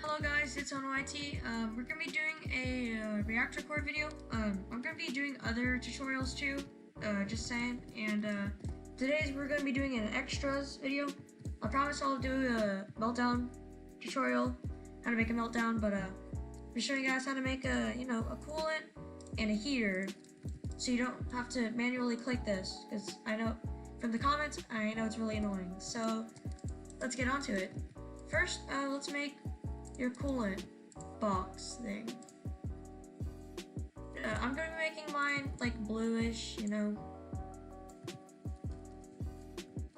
Hello guys, it's OnoIT. We're gonna be doing a Reactor Core video. I'm gonna be doing other tutorials too, just saying. And today's we're gonna be doing an extras video. I promise I'll do a meltdown tutorial, how to make a meltdown, but I'm showing you guys how to make a coolant and a heater, so you don't have to manually click this, because I know from the comments I know it's really annoying. So let's get on to it. First, let's make your coolant box thing. I'm gonna be making mine like bluish, Name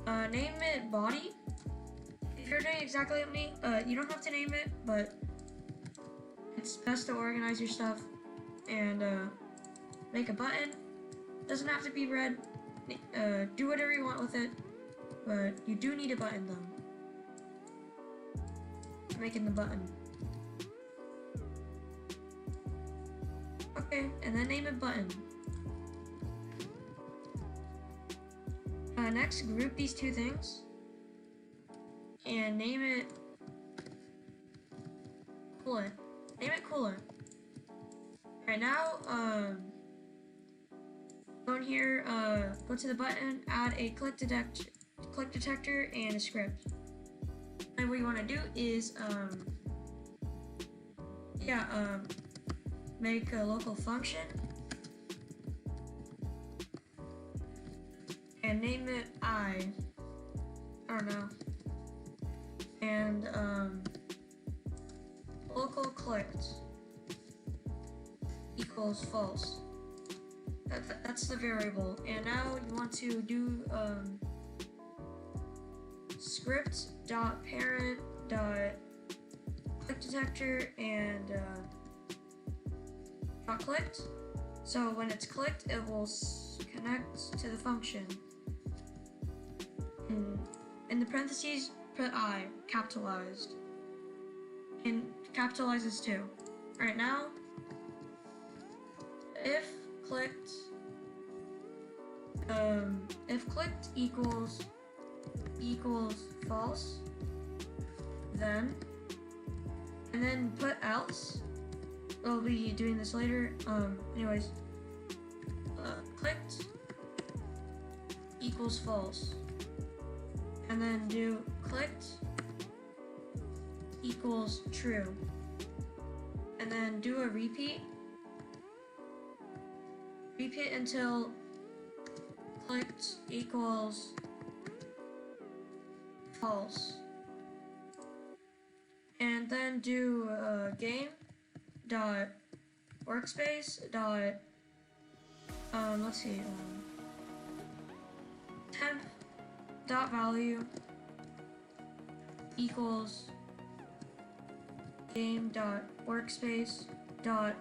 it body. If you're doing exactly like me, you don't have to name it, but it's best to organize your stuff and make a button. Doesn't have to be red. Do whatever you want with it, but you do need a button though. Making the button. Okay, and then name it button. Next, group these two things and name it coolant. Name it coolant. Alright, now go in here, go to the button, add a click detector and a script. And what you want to do is make a local function and name it I don't know, and local clicked equals false. That's the variable. And now you want to do script.parent.clickDetector and not clicked. So when it's clicked, it will connect to the function. In the parentheses, put I capitalized, and capitalizes too. Right now, if clicked equals false, then and then put else. We'll be doing this later. Clicked equals false, and then do clicked equals true, and then do a repeat until clicked equals false, and then do game dot workspace dot temp dot value equals game dot workspace dot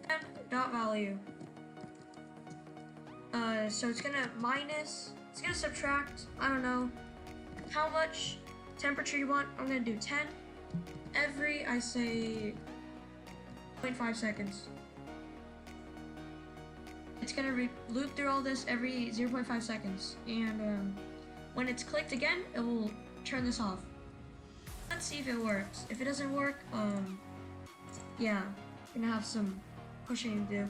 temp dot value. So it's gonna subtract, I don't know how much temperature you want. I'm gonna do 10 every, I say, 0.5 seconds. It's gonna loop through all this every 0.5 seconds, and when it's clicked again, it will turn this off. Let's see if it works. If it doesn't work, yeah, we're gonna have some pushing to do.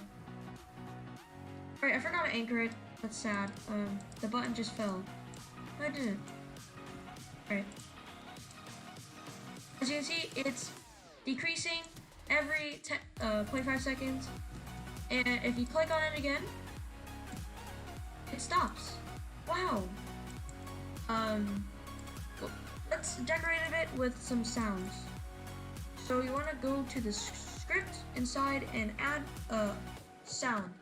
Alright, I forgot to anchor it. That's sad. The button just fell. No, I didn't. Alright. As you can see, it's decreasing every 0.5 seconds. And if you click on it again, it stops. Wow. Let's decorate a bit with some sounds. So you want to go to the script inside and add a sound.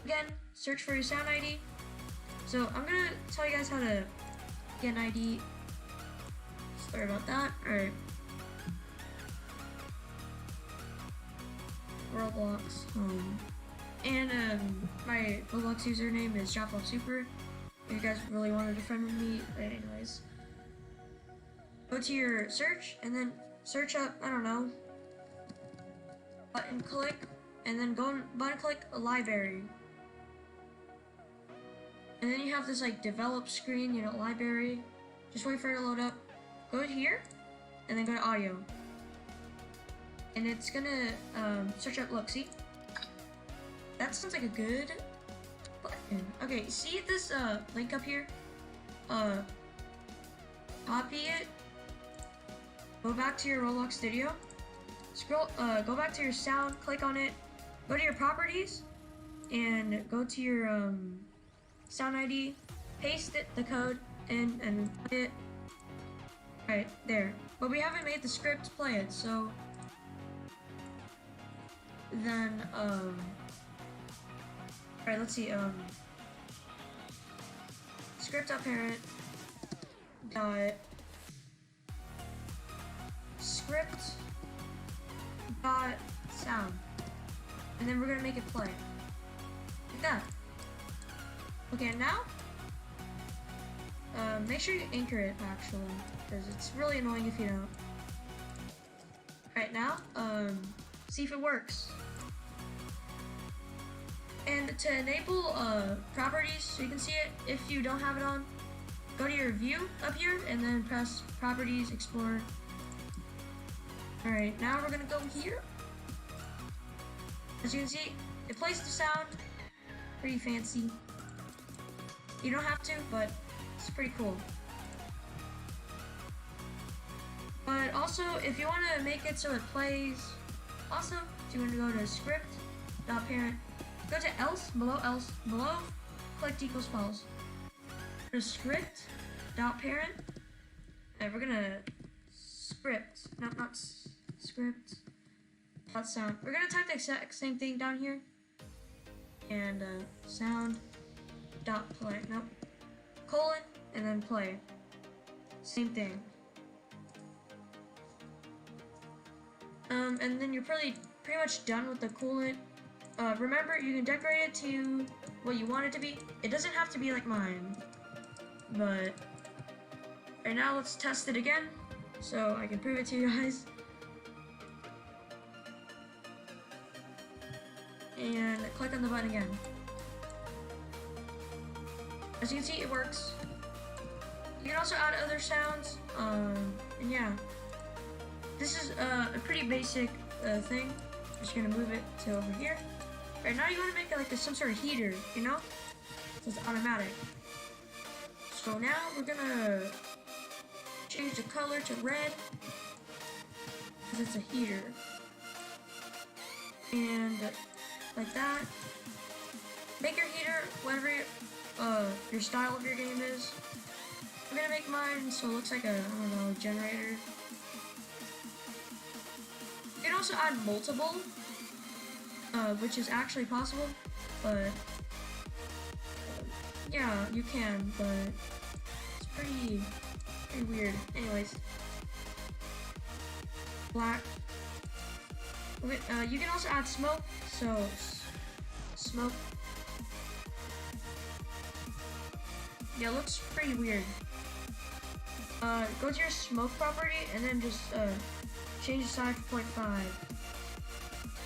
Again, search for your sound ID. So I'm gonna tell you guys how to get an ID. Sorry about that. Alright. Roblox home. And my Roblox username is JoplopSuper. If you guys really wanted to friend with me, but anyways. Go to your search and then search up, I don't know, button click, and then go and button click a library. And then you have this like develop screen, library. Just wait for it to load up. Go here, and then go to audio. And it's gonna search up, look, see? That sounds like a good button. Okay, see this link up here? Copy it, go back to your Roblox Studio, go back to your sound, click on it, go to your properties, and go to your sound ID, paste the code in, and play it. Right there. But we haven't made the script play it, so then alright, let's see, script.parent dot script dot sound, and then we're gonna make it play like that. Okay, and now make sure you anchor it actually, because it's really annoying if you don't. Alright, now see if it works. And to enable properties so you can see it, if you don't have it on, go to your view up here and then press properties, explore. Alright, now we're gonna go here. As you can see, it plays the sound. Pretty fancy. You don't have to, but it's pretty cool. But also, if you want to make it so it plays, also, so you want to go to script.parent, go to else, below, click equals false. Go to script.parent, and we're gonna script, not script, dot sound. We're gonna type the exact same thing down here, and sound dot play, nope, colon, and then play. Same thing. And then you're pretty much done with the coolant. Remember, you can decorate it to what you want it to be. It doesn't have to be like mine, but right now let's test it again so I can prove it to you guys. And click on the button again. As you can see, it works. You can also add other sounds, and yeah. This is a pretty basic thing. I'm just gonna move it to over here. Right now you want to make it like some sort of heater, you know? So it's automatic. So now we're gonna change the color to red, because it's a heater. And like that. Make your heater whatever your style of your game is. I'm gonna make mine so it looks like a, I don't know, generator. You can also add multiple, which is actually possible, but yeah, you can, but it's pretty weird. Anyways, black. You can also add smoke, so smoke. Yeah, it looks pretty weird. Go to your smoke property and then just change the size to 0.5.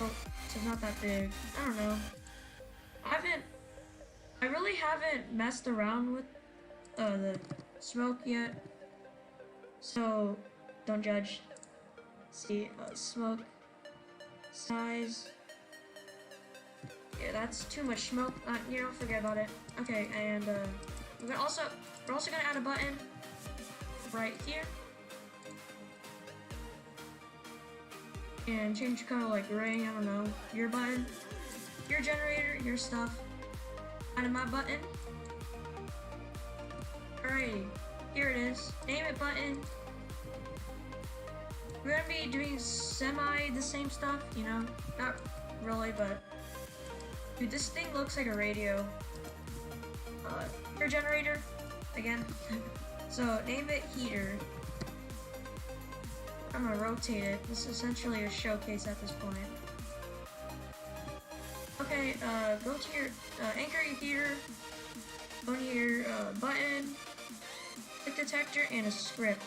Oh, so it's not that big. I don't know. I really haven't messed around with the smoke yet, so don't judge. See, smoke size. Yeah, that's too much smoke. You know, forget about it. Okay, and we're also gonna add a button right here. And change the color like gray, I don't know. Your button, your generator, your stuff. Add my button. Alrighty, here it is. Name it button. We're gonna be doing semi the same stuff, you know? Not really, but dude, this thing looks like a radio. Your generator, again. So name it heater. I'm gonna rotate it. This is essentially a showcase at this point. Okay, go to your anchor your heater, go to your button, click detector, and a script.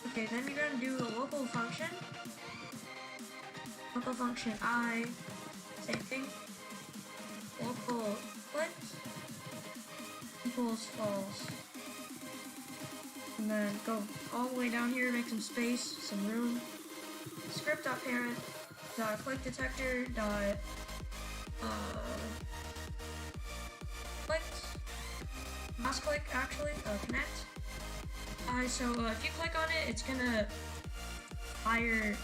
Okay, then you're gonna do a local function. Local function I, same thing. Local click equals false. and then go all the way down here, make some space, some room. Script.parent dot click detector dot clicked mouse click actually connect. So if you click on it, it's gonna fire.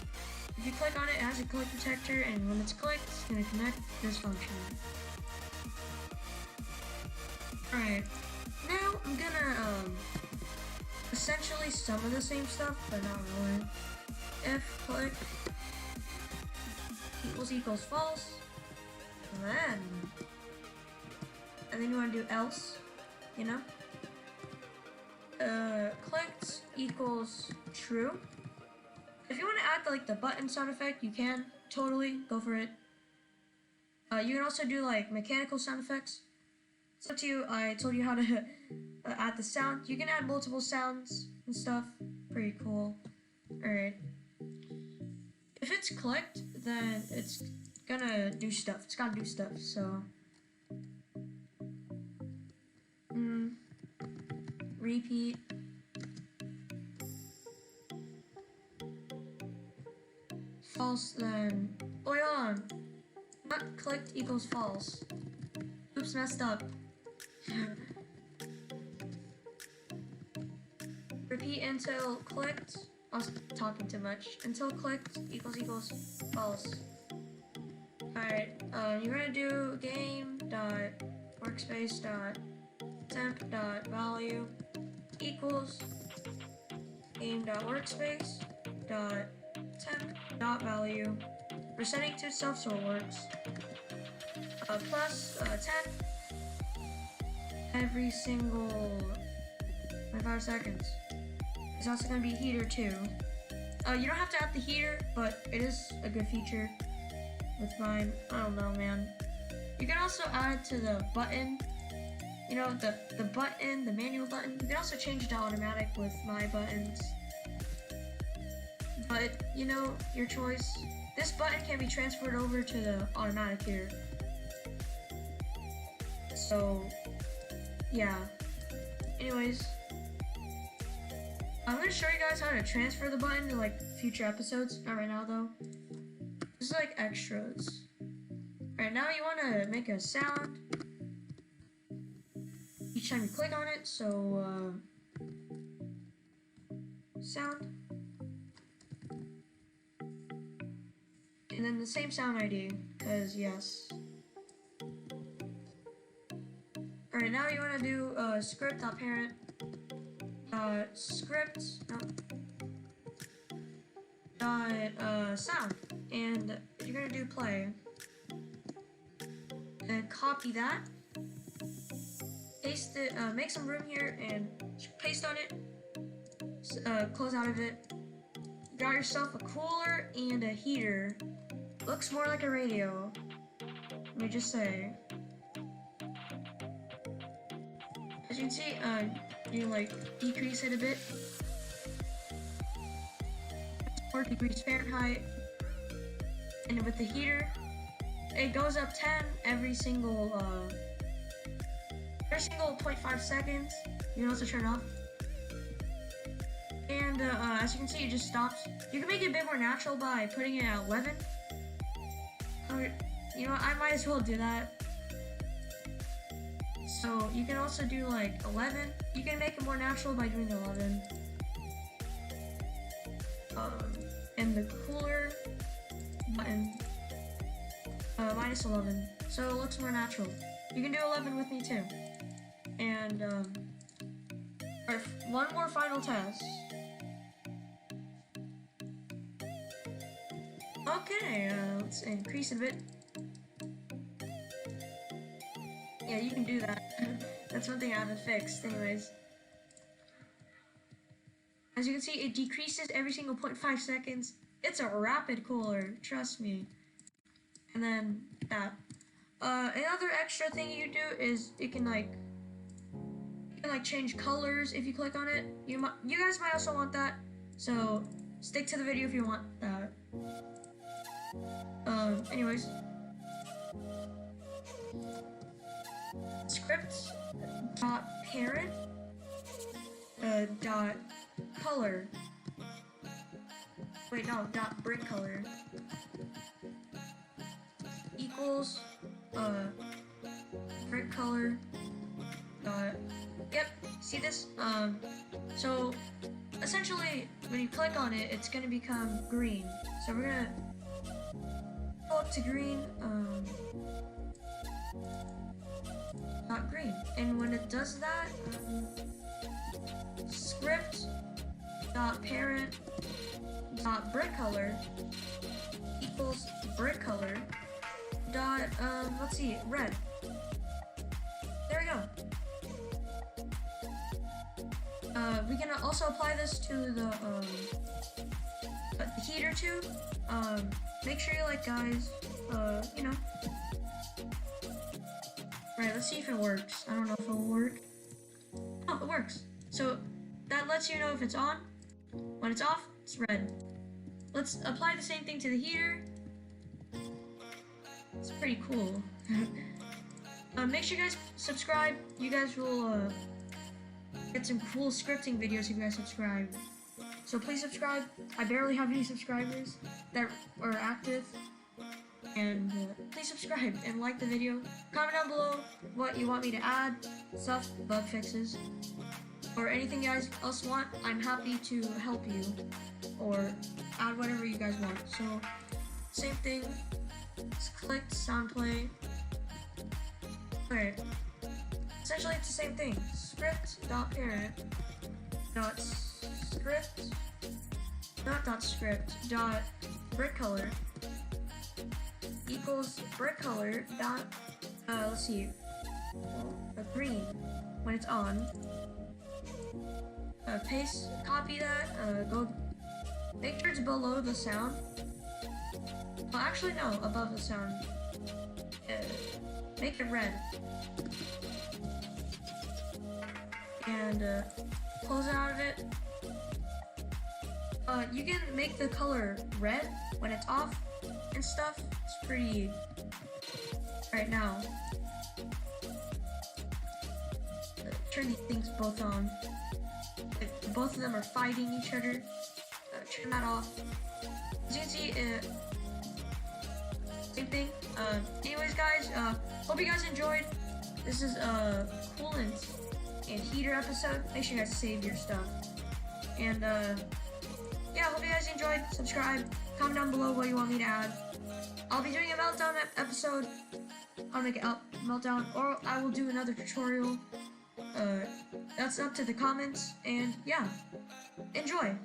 If you click on it, it has a click detector, and when it's clicked, it's gonna connect this function. Alright, now I'm gonna essentially some of the same stuff, but not really. If click equals false, and then you want to do else, you know. Clicked equals true. If you want to add like the button sound effect, you can totally go for it. You can also do like mechanical sound effects. It's up to you. I told you how to add the sound. You can add multiple sounds and stuff. Pretty cool. Alright. If it's clicked, then it's gonna do stuff. It's gotta do stuff, so. Repeat. False, then. Oh, wait, hold on. Not clicked equals false. Oops, messed up. Repeat until clicked. I was talking too much. Until clicked equals false. Alright, you're gonna do game.workspace.temp.value equals game.workspace.temp.value. We're setting to self so it works. Plus 10 every single 25 seconds. It's also going to be heater too. You don't have to add the heater, but it is a good feature with mine. I don't know, man. You can also add to the button, you know, the button, the manual button. You can also change it to automatic with my buttons. But, you know, your choice. This button can be transferred over to the automatic here. So, yeah. Anyways, I'm gonna show you guys how to transfer the button to like future episodes. Not right now though. This is like extras. Alright, now you wanna make a sound each time you click on it. So, sound. And then the same sound ID, cause yes. Alright, now you wanna do script.parent script sound, and you're gonna do play, and copy that, paste it, make some room here, and paste on it, close out of it. You got yourself a cooler and a heater. Looks more like a radio, let me just say. As you can see, you like decrease it a bit. 4 degrees Fahrenheit. And with the heater, it goes up 10 every single 0.5 seconds. You can also turn it off. And as you can see, it just stops. You can make it a bit more natural by putting it at 11. You know what, I might as well do that. So you can also do like 11. You can make it more natural by doing 11. And the cooler button, minus 11. So it looks more natural. You can do 11 with me too. And one more final test. Okay, let's increase it a bit. Yeah, you can do that. That's one thing I haven't fixed, anyways. As you can see, it decreases every single 0.5 seconds. It's a rapid cooler, trust me. And then that. Another extra thing you do is you can change colors if you click on it. You guys might also want that, so stick to the video if you want that. Anyways. Script.parent dot color. Wait, no, dot brick color equals brick color dot. Yep, see this? So essentially when you click on it, it's gonna become green. So we're gonna go up to green, not green. And when it does that, script dot parent dot brick color equals brick color dot let's see, red. There we go. We can also apply this to the heater too. Make sure you like, guys. You know. Right, let's see if it works. I don't know if it'll work. Oh, it works. So that lets you know if it's on. When it's off, it's red. Let's apply the same thing to the heater. It's pretty cool. Make sure you guys subscribe. You guys will get some cool scripting videos if you guys subscribe. So please subscribe. I barely have any subscribers that are active. And please subscribe and like the video. Comment down below what you want me to add, stuff, bug fixes, or anything you guys else want. I'm happy to help you or add whatever you guys want. So same thing. Just click sound play. Alright. Essentially it's the same thing. Script.parent dot script dot script dot brick color equals brick color dot let's see, green when it's on. Paste, copy that, go make sure it's below the sound. Well, actually no, above the sound. Make it red. And close it out of it. You can make the color red when it's off and stuff. It's pretty. Right now, turn these things both on. If both of them are fighting each other, turn that off. As you can see, same thing. Anyways, guys, hope you guys enjoyed. This is a coolant and heater episode. Make sure you guys save your stuff. And yeah, hope you guys enjoyed. Subscribe. Comment down below what you want me to add. I'll be doing a meltdown episode. I'll make it meltdown, or I will do another tutorial. That's up to the comments. And yeah, enjoy.